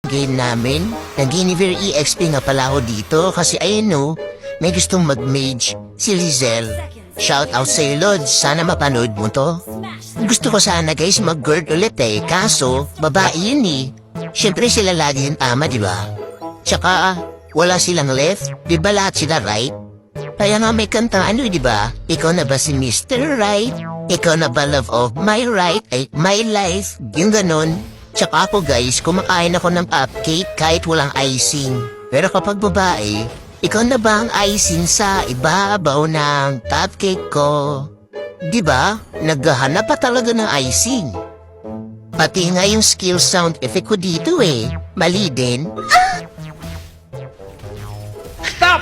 game namin. Nag-Iniver EXP nga pala ako dito kasi ayun no, may gustong mag-mage, si Lizelle. Shout out sa'yo, Lods. Sana mapanood mo to. Gusto ko sana guys mag-girl ulit kaso babae yun Siyempre sila lagi yung tama, di ba? Tsaka, wala silang left, di ba lahat sila right? Kaya nga may kanta di ba? Ikaw na ba si Mr. Right? Ikaw na ba love of my right? Ay, my life? Yung ganon. Tsaka ako guys, kumakain ako ng cupcake kahit walang icing. Pero kapag babae, ikaw na ba ang icing sa ibabaw ng cupcake ko? Di ba? Naghahanap pa talaga ng icing. Pati nga yung skill sound effect ko dito mali din. Stop!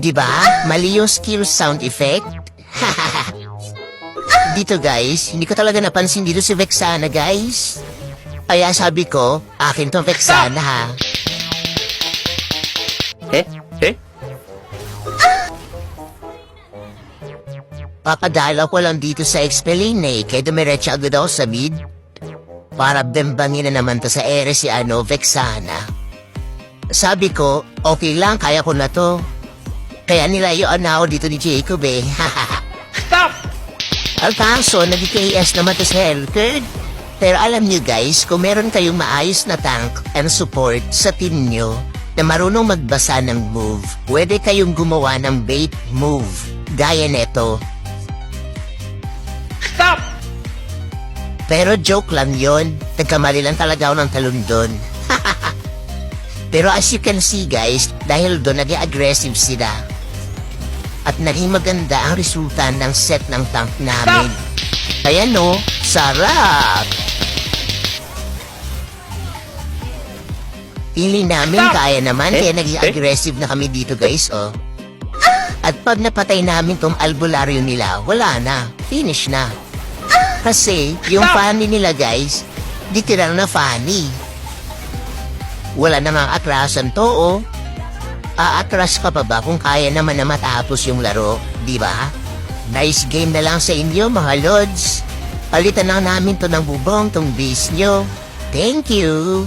Di ba? Mali yung skill sound effect. Dito guys, hindi ko talaga napansin dito si Vexana guys. Kaya sabi ko, akin tong Vexana ha. Papadala ko lang dito sa explain kaya dumiretso agad ako sa mid. Para bembangin na naman to sa ere si Vexana. Sabi ko, okay lang, kaya ko na to. Kaya nilayuan na ako dito ni Jacob Stop! Al kaso, nag-KS naman to sa Hellcurd. Pero alam niyo guys, kung meron kayong maayos na tank and support sa team nyo na marunong magbasa ng move, pwede kayong gumawa ng bait move. Gaya neto. Stop! Pero joke lang yon. Nagkamali lang talaga ako ng talon doon. Pero as you can see guys, dahil doon naging aggressive sila. At naging maganda ang resulta ng set ng tank namin. Kaya no, sarap! Feeling namin kaya naman kaya naging aggressive na kami dito guys At pag napatay namin tong albularyo nila, wala na. Finish na. Kasi, yung funny nila guys, di tiral na funny. Wala namang atrasan to Aatras ka pa ba kung kaya naman na matapos yung laro, di ba? Nice game na lang sa inyo mga Lods. Palitan lang namin to ng bubong tong base nyo. Thank you!